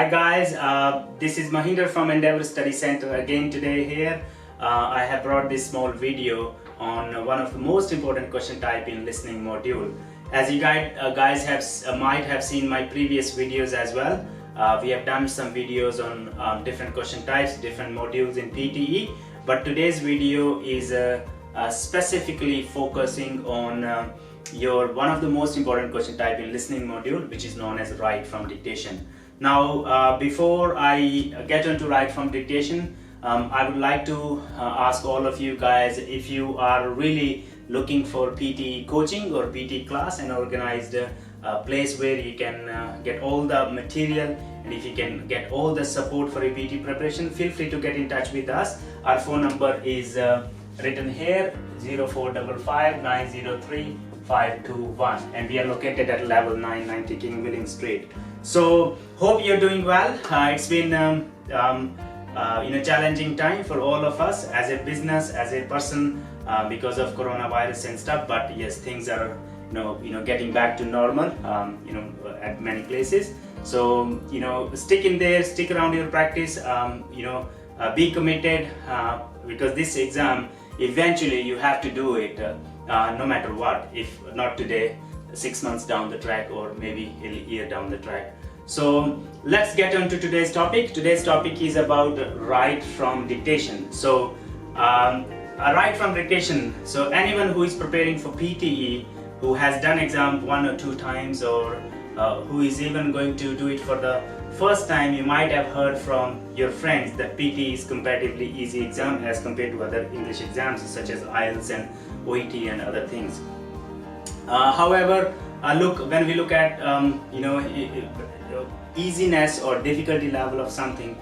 Hi guys, this is Mahinder from Endeavour Study Center again today here. I have brought this small video on one of the most important question type in listening module. As you guys might have seen my previous videos as well. We have done some videos on different question types, different modules in PTE, but today's video is specifically focusing on one of the most important question type in listening module, which is known as write from dictation. Now, before I get into write from dictation, I would like to ask all of you guys if you are really looking for PT coaching or PT class, an organized place where you can get all the material, and if you can get all the support for a PT preparation, feel free to get in touch with us. Our phone number is written here, 0455 903 521, and we are located at level 990 King William Street. So hope you're doing well. It's been challenging time for all of us as a business, as a person, because of coronavirus and stuff. But yes, things are getting back to normal. At many places. So stick in there, stick around your practice. Be committed because this exam eventually you have to do it. No matter what, if not today, 6 months down the track, or maybe a year down the track. So let's get on to today's topic. Today's topic is about write from dictation. So write from dictation. So anyone who is preparing for PTE, who has done exam 1 or 2 times, or who is even going to do it for the first time, you might have heard from your friends that PT is comparatively easy exam as compared to other English exams such as IELTS and OET and other things. However, when we look at easiness or difficulty level of something,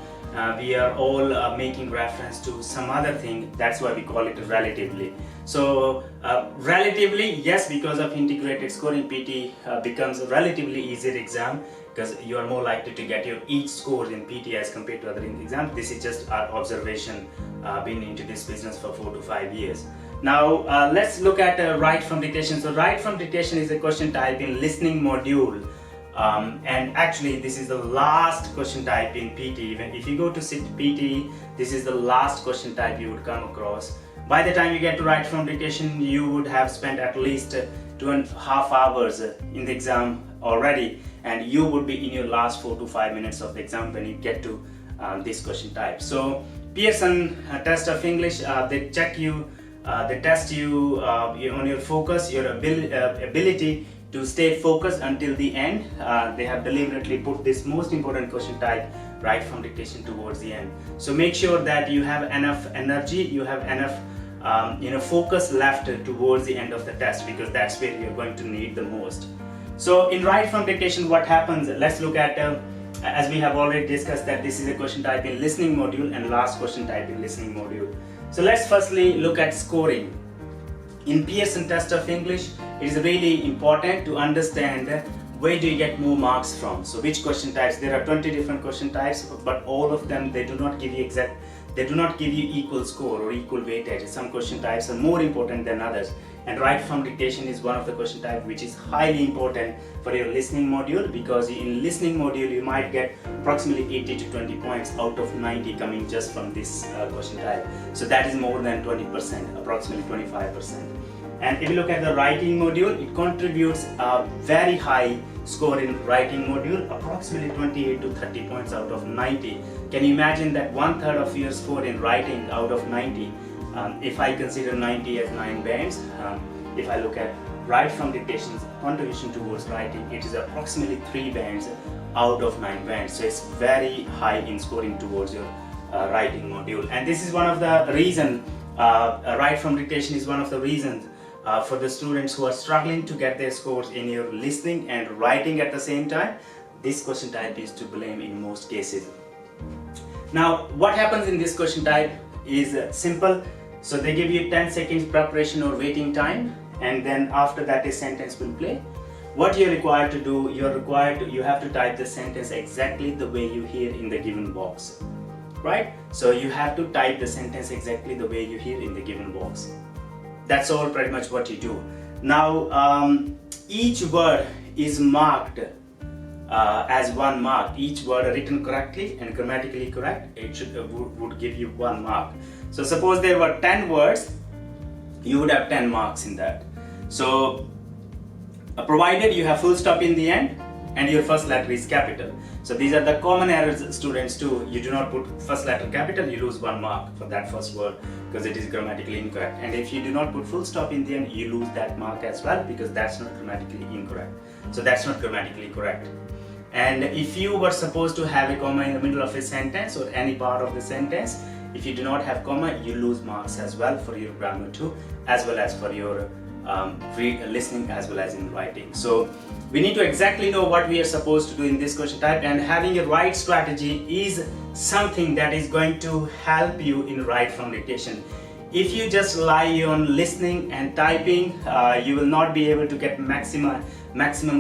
we are all making reference to some other thing. That's why we call it relatively. So relatively, yes, because of integrated scoring, PT becomes a relatively easier exam because you are more likely to get your each score in PT as compared to other exams. This is just our observation, being into this business for 4 to 5 years. Now let's look at write from dictation. So write from dictation is a question type in listening module. And actually this is the last question type in PT. Even if you go to sit PT, this is the last question type you would come across. By the time you get to write from dictation, you would have spent at least 2.5 hours in the exam already, and you would be in your last 4 to 5 minutes of the exam when you get to this question type. So Pearson test of English, they check you, they test you on your focus, your ability to stay focused until the end. They have deliberately put this most important question type, write from dictation, towards the end. So make sure that you have enough energy, you have enough focus left towards the end of the test, because that's where you're going to need the most. So in write from dictation, what happens? Let's look at, as we have already discussed, that this is a question type in listening module and last question type in listening module. So let's firstly look at scoring. In Pearson test of English, it is really important to understand where do you get more marks from. So which question types? There are 20 different question types, but all of them, they do not give you equal score or equal weightage. Some question types are more important than others, and write from dictation is one of the question types which is highly important for your listening module, because in listening module you might get approximately 80 to 20 points out of 90 coming just from this question type. So that is more than 20%, approximately 25%. And if you look at the writing module, it contributes a very high score in writing module, approximately 28 to 30 points out of 90. Can you imagine that 1/3 of your score in writing out of 90? If I consider 90 as 9 bands, if I look at write from dictation's contribution towards writing, it is approximately 3 bands out of 9 bands. So it's very high in scoring towards your writing module. And this is one of the reasons, write from dictation is one of the reasons for the students who are struggling to get their scores in your listening and writing at the same time. This question type is to blame in most cases. Now, what happens in this question type is simple. So they give you 10 seconds preparation or waiting time, and then after that a sentence will play. What you're required to do, you have to type the sentence exactly the way you hear in the given box, right? So you have to type the sentence exactly the way you hear in the given box. That's all pretty much what you do. Now each word is marked as 1 mark. Each word written correctly and grammatically correct, it would give you 1 mark. So suppose there were 10 words, you would have 10 marks in that. So provided you have full stop in the end and your first letter is capital. So these are the common errors students do. You do not put first letter capital, you lose 1 mark for that first word because it is grammatically incorrect. And if you do not put full stop in the end, you lose that mark as well because that's not grammatically incorrect. So that's not grammatically correct. And if you were supposed to have a comma in the middle of a sentence or any part of the sentence, if you do not have comma, you lose marks as well for your grammar too, as well as for your listening as well as in writing. So we need to exactly know what we are supposed to do in this question type, and having a right strategy is something that is going to help you in right from dictation. If you just rely on listening and typing, you will not be able to get maximum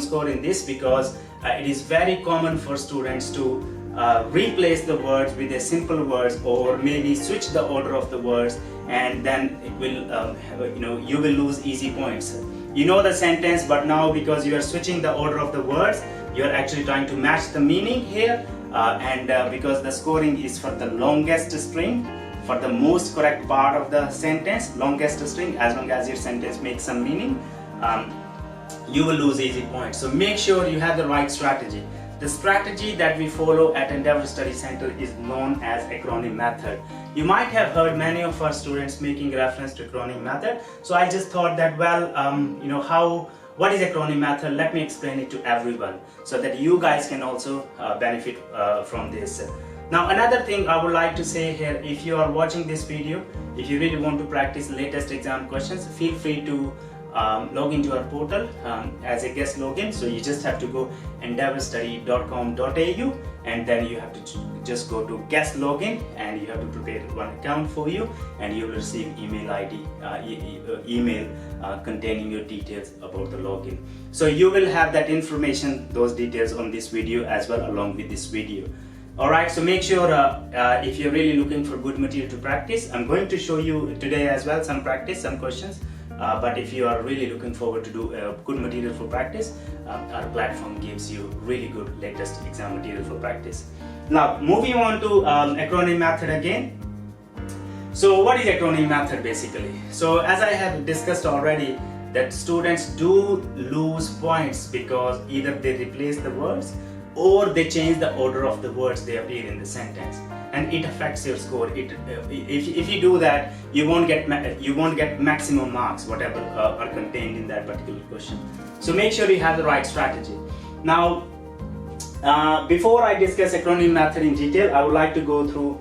score in this, because it is very common for students to replace the words with a simple words, or maybe switch the order of the words, and then it will you will lose easy points. You know the sentence, but now because you are switching the order of the words, you are actually trying to match the meaning here, and because the scoring is for the longest string, for the most correct part of the sentence, longest string, as long as your sentence makes some meaning, you will lose easy points. So make sure you have the right strategy. The strategy that we follow at Endeavour Study Center is known as acronym method. You might have heard many of our students making reference to acronym method. So I just thought that, what is acronym method? Let me explain it to everyone so that you guys can also benefit from this. Now another thing I would like to say here, if you are watching this video, if you really want to practice latest exam questions, feel free to log into our portal as a guest login. So you just have to go endeavourstudy.com.au, and then you have to just go to guest login, and you have to prepare one account for you, and you will receive email ID, email containing your details about the login. So you will have that information, those details on this video as well, along with this video. Alright, so make sure if you're really looking for good material to practice, I'm going to show you today as well some practice, some questions. But if you are really looking forward to do good material for practice, our platform gives you really good latest exam material for practice. Now moving on to acronym method again. So what is acronym method basically? So as I have discussed already, that students do lose points because either they replace the words or they change the order of the words they appear in the sentence, and it affects your score. If you do that, you won't get maximum marks, whatever are contained in that particular question. So make sure you have the right strategy. Now, before I discuss acronym method in detail, I would like to go through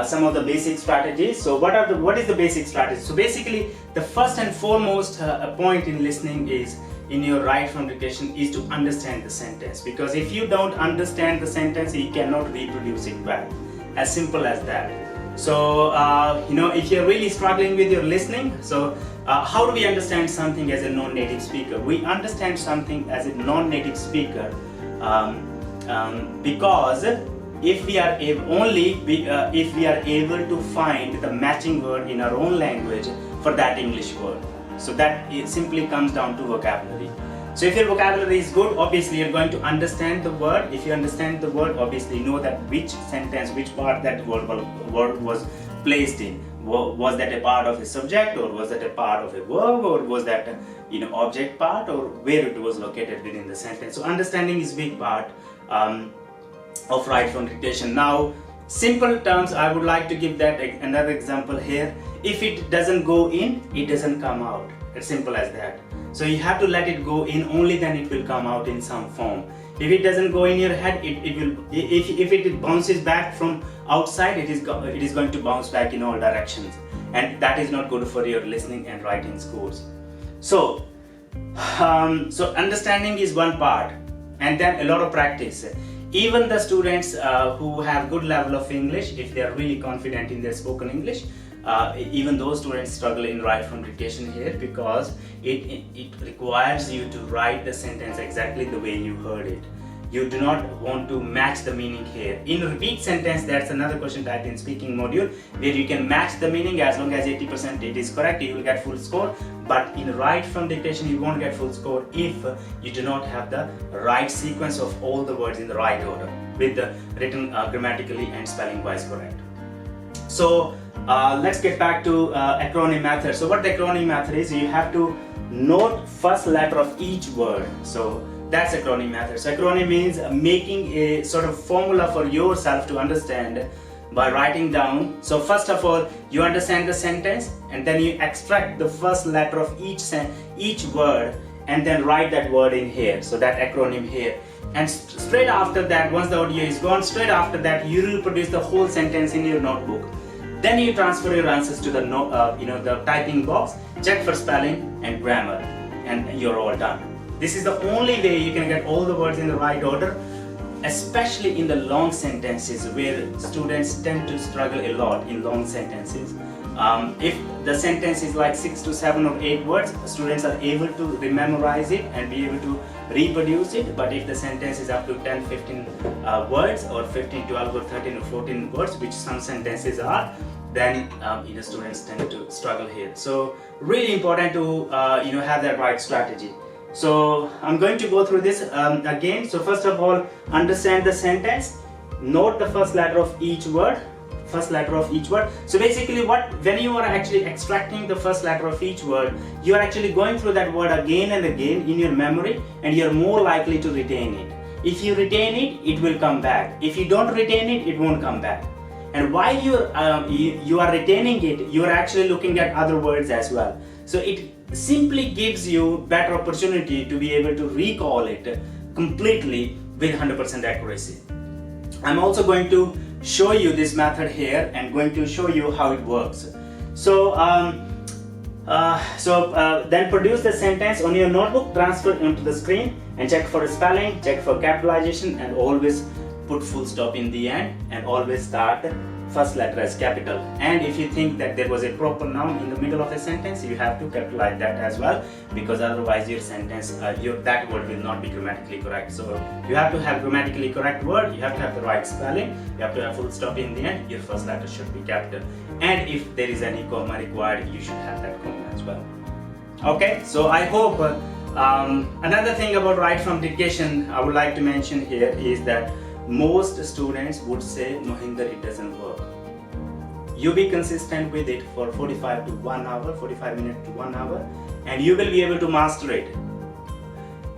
some of the basic strategies. So what is the basic strategy? So basically, the first and foremost point in listening is, in your right from dictation, is to understand the sentence, because if you don't understand the sentence, you cannot reproduce it well. As simple as that. So if you're really struggling with your listening, so how do we understand something as a non-native speaker? We understand something as a non-native speaker because if we are able to find the matching word in our own language for that English word. So that it simply comes down to vocabulary. So if your vocabulary is good, obviously you're going to understand the word. If you understand the word, obviously you know that which sentence, which part that word was placed in. Was that a part of a subject, or was that a part of a verb, or was that object part, or where it was located within the sentence. So understanding is a big part of right from dictation. Now, simple terms, I would like to give that another example here. If it doesn't go in, it doesn't come out. It's simple as that. So you have to let it go in, only then it will come out in some form. If it doesn't go in your head, it will. If it bounces back from outside, it is going to bounce back in all directions, and that is not good for your listening and writing scores. So understanding is one part, and then a lot of practice. Even the students who have good level of English, if they are really confident in their spoken English, even those students struggle in right from dictation here, because it requires you to write the sentence exactly the way you heard it. you do not want to match the meaning here. In repeat sentence, that's another question type in speaking module where you can match the meaning. As long as 80% it is correct, you will get full score. But in write from dictation, you won't get full score if you do not have the right sequence of all the words in the right order with the written grammatically and spelling wise correct. So let's get back to acronym method. So what the acronym method is, you have to note first letter of each word. So that's acronym method. So acronym means making a sort of formula for yourself to understand by writing down. So first of all, you understand the sentence and then you extract the first letter of each word and then write that word in here. So that acronym here. And straight after that, once the audio is gone, straight after that you reproduce the whole sentence in your notebook. Then you transfer your answers to the the typing box, check for spelling and grammar, and you're all done. This is the only way you can get all the words in the right order, especially in the long sentences where students tend to struggle a lot in long sentences. If the sentence is like 6 to 7 or 8 words, students are able to memorize it and be able to reproduce it. But if the sentence is up to 10, 15 words or 15, 12 or 13 or 14 words, which some sentences are, then students tend to struggle here. So really important to have that right strategy. So I'm going to go through this again. So first of all, understand the sentence, note the first letter of each word. So basically when you are actually extracting the first letter of each word, you are actually going through that word again and again in your memory, and you're more likely to retain it. If you retain it, it will come back. If you don't retain it, it won't come back. And while you are retaining it, you are actually looking at other words as well. So it simply gives you better opportunity to be able to recall it completely with 100% accuracy. I'm also going to show you this method here and going to show you how it works. So then produce the sentence on your notebook, transfer it onto the screen and check for spelling, check for capitalization, and always put full stop in the end and always start first letter as capital. And if you think that there was a proper noun in the middle of a sentence, you have to capitalize that as well, because otherwise your sentence, that word will not be grammatically correct. So you have to have grammatically correct word, you have to have the right spelling, you have to have full stop in the end, your first letter should be capital. And if there is any comma required, you should have that comma as well. Okay, so I hope another thing about write from dictation I would like to mention here is that most students would say, Mohinder, it doesn't work. You be consistent with it for 45 minutes to 1 hour, and you will be able to master it.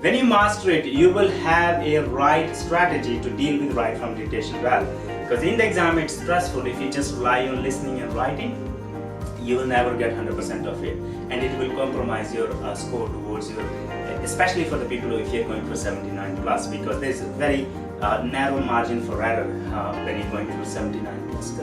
When you master it, you will have a right strategy to deal with write from dictation well. Because in the exam it's stressful. If you just rely on listening and writing, you will never get 100% of it, and it will compromise your score towards your, especially for the people if you're going for 79 plus, because there's a very narrow margin for error when you're going for 79 plus,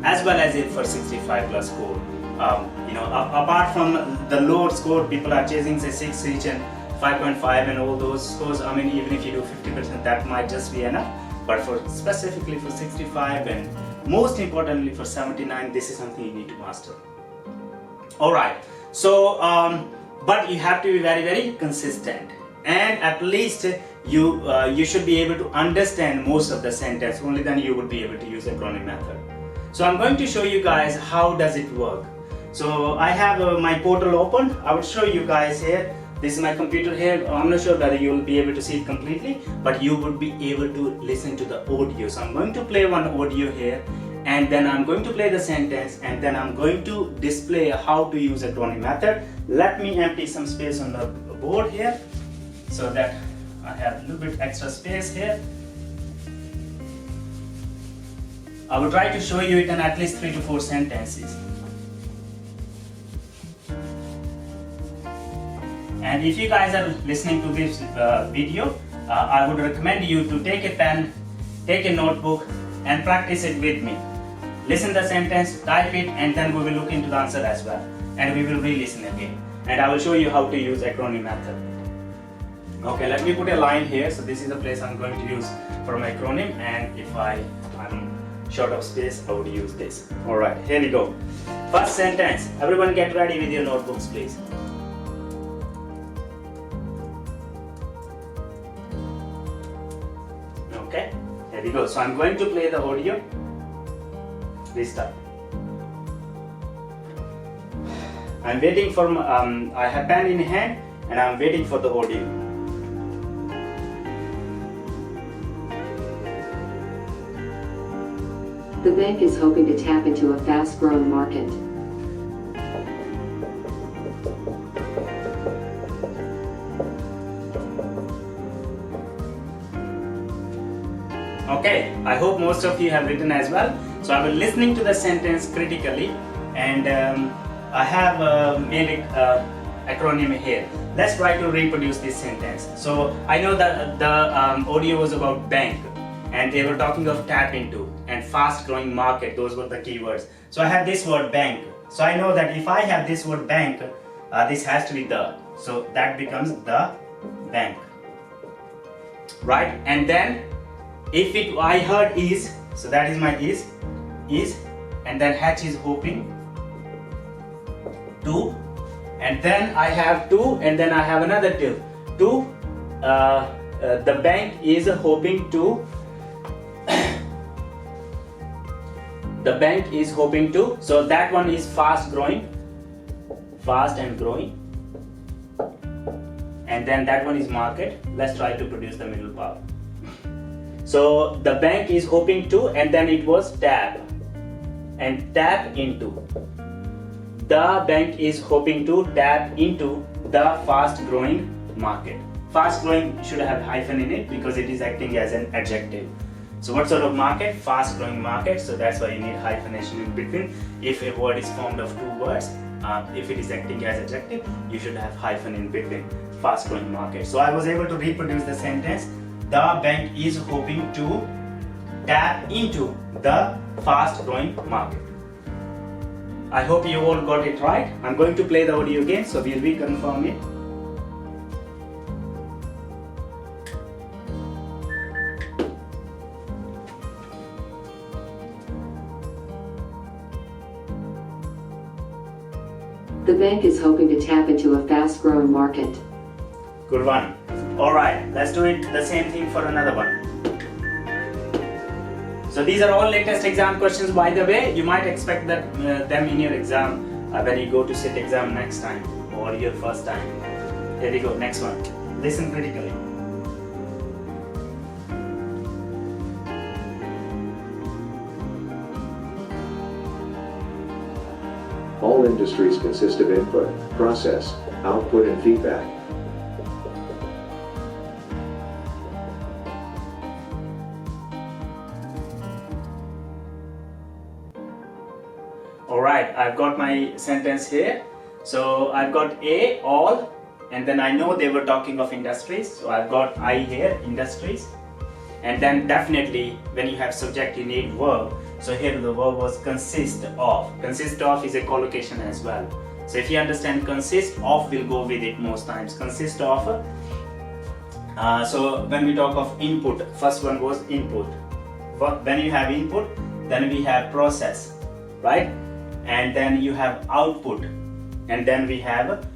as well as for 65 plus score. Apart from the lower score, people are chasing say 6 each and 5.5 and all those scores. I mean, even if you do 50%, that might just be enough. But for specifically for 65 and most importantly for 79, this is something you need to master. All right. So, but you have to be very, very consistent, and at least you should be able to understand most of the sentence. Only then you would be able to use acronym method. So I'm going to show you guys how does it work. So I have my portal open. I will show you guys here. This is my computer here. I'm not sure whether you will be able to see it completely, but you would be able to listen to the audio. So I'm going to play one audio here, and then I'm going to play the sentence, and then I'm going to display how to use acronym method. Let me empty some space on the board here so that I have a little bit extra space here. I will try to show you it in at least 3 to 4 sentences. And if you guys are listening to this video, I would recommend you to take a pen, take a notebook and practice it with me. Listen the sentence, type it, and then we will look into the answer as well. And we will re-listen again. And I will show you how to use acronym method. Okay, let me put a line here. So this is the place I'm going to use for my acronym, and if I'm short of space, I would use this. Alright, here we go. First sentence. Everyone get ready with your notebooks, please. Okay, here we go. So I'm going to play the audio. Restart. I'm waiting for I have pen in hand and I'm waiting for the audio. The bank is hoping to tap into a fast-growing market. Okay, I hope most of you have written as well. So I was listening to the sentence critically, and I have made an acronym here. Let's try to reproduce this sentence. So I know that the audio was about bank, and they were talking of tap into and fast growing market. Those were the keywords. So I have this word bank. So I know that if I have this word bank, this has to be the. So that becomes the bank, right? And then if it I heard is, so that is my is, and then H is hoping to, and then I have to, and then I have another to. The bank is hoping to. The bank is hoping to. So that one is fast growing, fast and growing, and then that one is market. Let's try to produce the middle part. So the bank is hoping to, and then it was tap and tap into. The bank is hoping to tap into the fast growing market. Fast growing should have hyphen in it because it is acting as an adjective. So what sort of market? Fast growing market. So that's why you need hyphenation in between. If a word is formed of two words, if it is acting as adjective, you should have hyphen in between. Fast growing market. So I was able to reproduce the sentence. The bank is hoping to tap into the fast growing market. I hope you all got it right. I'm going to play the audio again, so we'll reconfirm it. The bank is hoping to tap into a fast-growing market. Good one. Alright, let's do it the same thing for another one. So these are all latest exam questions, by the way. You might expect that them in your exam when you go to sit exam next time or your first time. Here we go, next one. Listen critically. All industries consist of input, process, output and feedback. Alright, I've got my sentence here. So I've got A, all, and then I know they were talking of industries. So I've got I here, industries. And then definitely when you have subject you need verb. So here the verb was consist of. Consist of is a collocation as well. So if you understand consist of will go with it most times. Consist of. So when we talk of input, first one was input. When you have input, then we have process, right? And then you have output, and then we have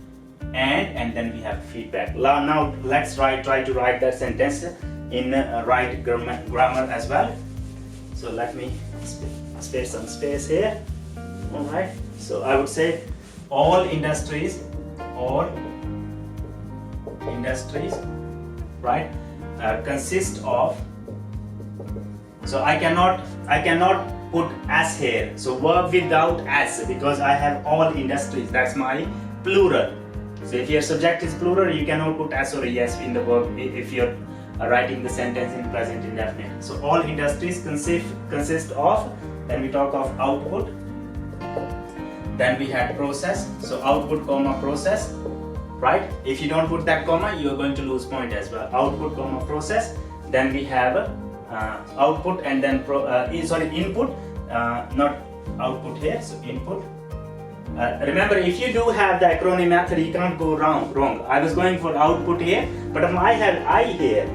and then we have feedback. Now let's try to write that sentence in right grammar as well. So let me spare some space here. Alright, so I would say all industries, right, consist of. So I cannot put as here. So verb without as, because I have all industries. That's my plural. So if your subject is plural, you cannot put as or yes in the verb if you're writing the sentence in present indefinite. So all industries consist of. Then we talk of output. Then we had process. So output comma process, right? If you don't put that comma, you are going to lose point as well. Output comma process. Then we have output and then input, not output here. So input. Remember, if you do have the acronym method, you can't go wrong. I was going for output here, but if I have I here,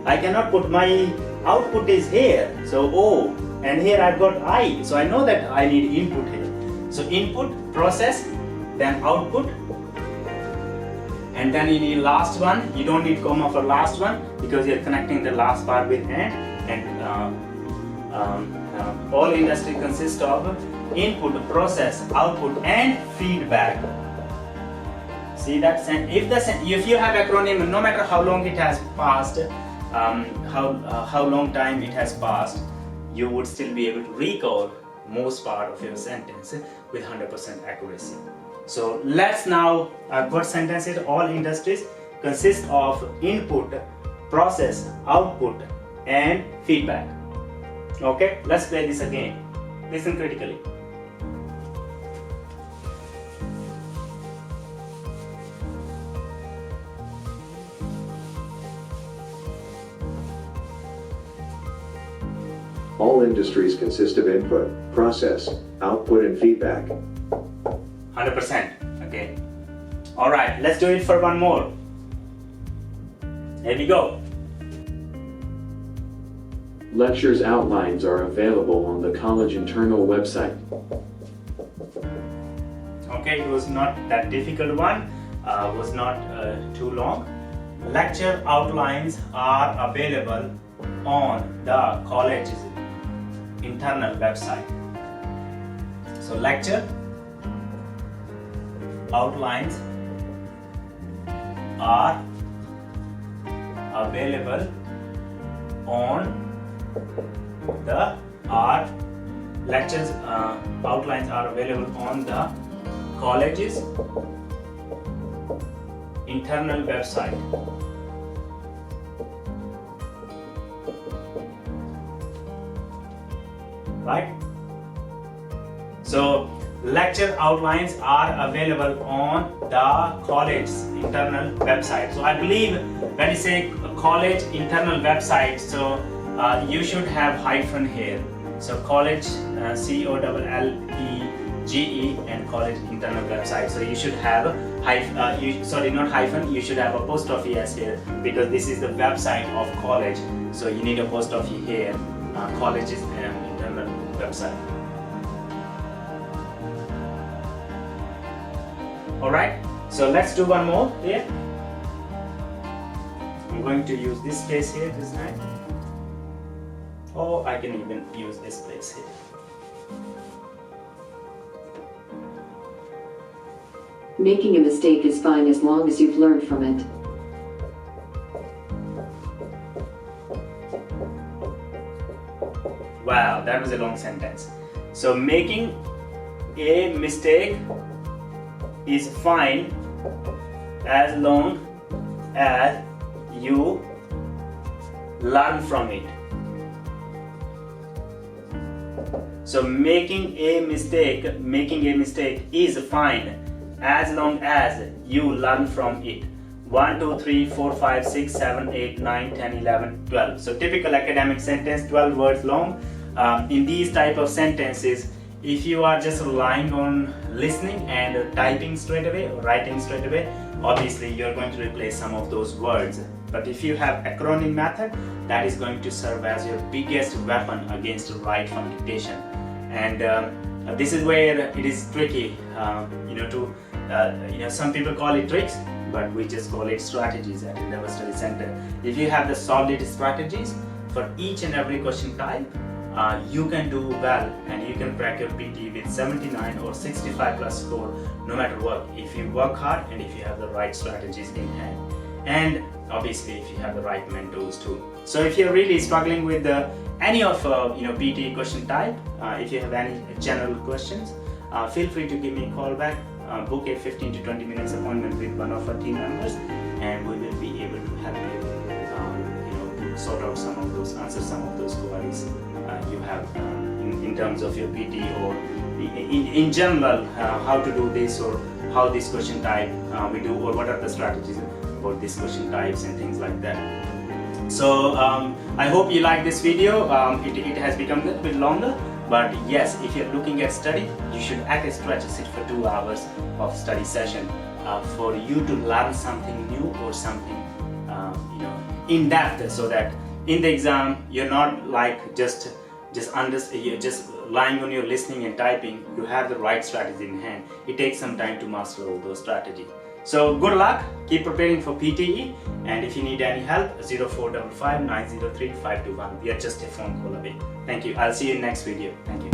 I cannot put my output is here. So O, and here I've got I. So I know that I need input here. So input, process, then output, and then you need last one. You don't need comma for last one because you're connecting the last part with and. and all industry consists of input, process, output, and feedback. See that? If you have acronym, no matter how long it has passed, how long time it has passed, you would still be able to recall most part of your sentence with 100% accuracy. So let's now what sentence is all industries consist of input, process, output, and feedback. Okay, let's play this again. Listen critically. All industries consist of input, process, output, and feedback. 100%. Okay. All right, let's do it for one more. Here we go. Lectures outlines are available on the college internal website. Okay, it was not that difficult one, was not too long. Lecture outlines are available on the college's internal website. So lecture outlines are available on the lectures outlines are available on the college's internal website. Right? So lecture outlines are available on the college's internal website. So I believe when you say college internal website, so you should have hyphen here. So college, COLLEGE, and college internal website. So you should have not hyphen, you should have apostrophe s here because this is the website of college. So you need apostrophe here, college's internal website. Alright, so let's do one more here. I'm going to use this place here this time. Or I can even use this place here. Making a mistake is fine as long as you've learned from it. Wow, that was a long sentence. So making a mistake is fine as long as you learn from it. So making a mistake is fine as long as you learn from it. 1, 2, 3, 4, 5, 6, 7, 8, 9, 10, 11, 12. So typical academic sentence, 12 words long. In these type of sentences, if you are just relying on listening and typing straight away or writing straight away, obviously you're going to replace some of those words. But if you have acronym method, that is going to serve as your biggest weapon against right from dictation. And this is where it is tricky, some people call it tricks, but we just call it strategies at Endeavour Study Center. If you have the solid strategies for each and every question type, you can do well and you can crack your PT with 79 or 65 plus score no matter what, if you work hard and if you have the right strategies in hand, and obviously if you have the right mentors too. So if you're really struggling with any of PT question type, if you have any general questions, feel free to give me a call back, book a 15 to 20 minutes appointment with one of our team members, and we will be able to help you sort out some of those, answer some of those queries you have in terms of your PT, or in general how to do this, or how this question type we do, or what are the strategies for this question types and things like that. So I hope you like this video. It has become a little bit longer, but yes, if you're looking at study, you should at a stretch sit for 2 hours of study session for you to learn something new or something in depth, so that in the exam you're not like just lying on your listening and typing. You have the right strategy in hand. It takes some time to master all those strategies. So good luck, keep preparing for PTE, and if you need any help, 0455 903 521. We are just a phone call away. Thank you. I'll see you in next video. Thank you.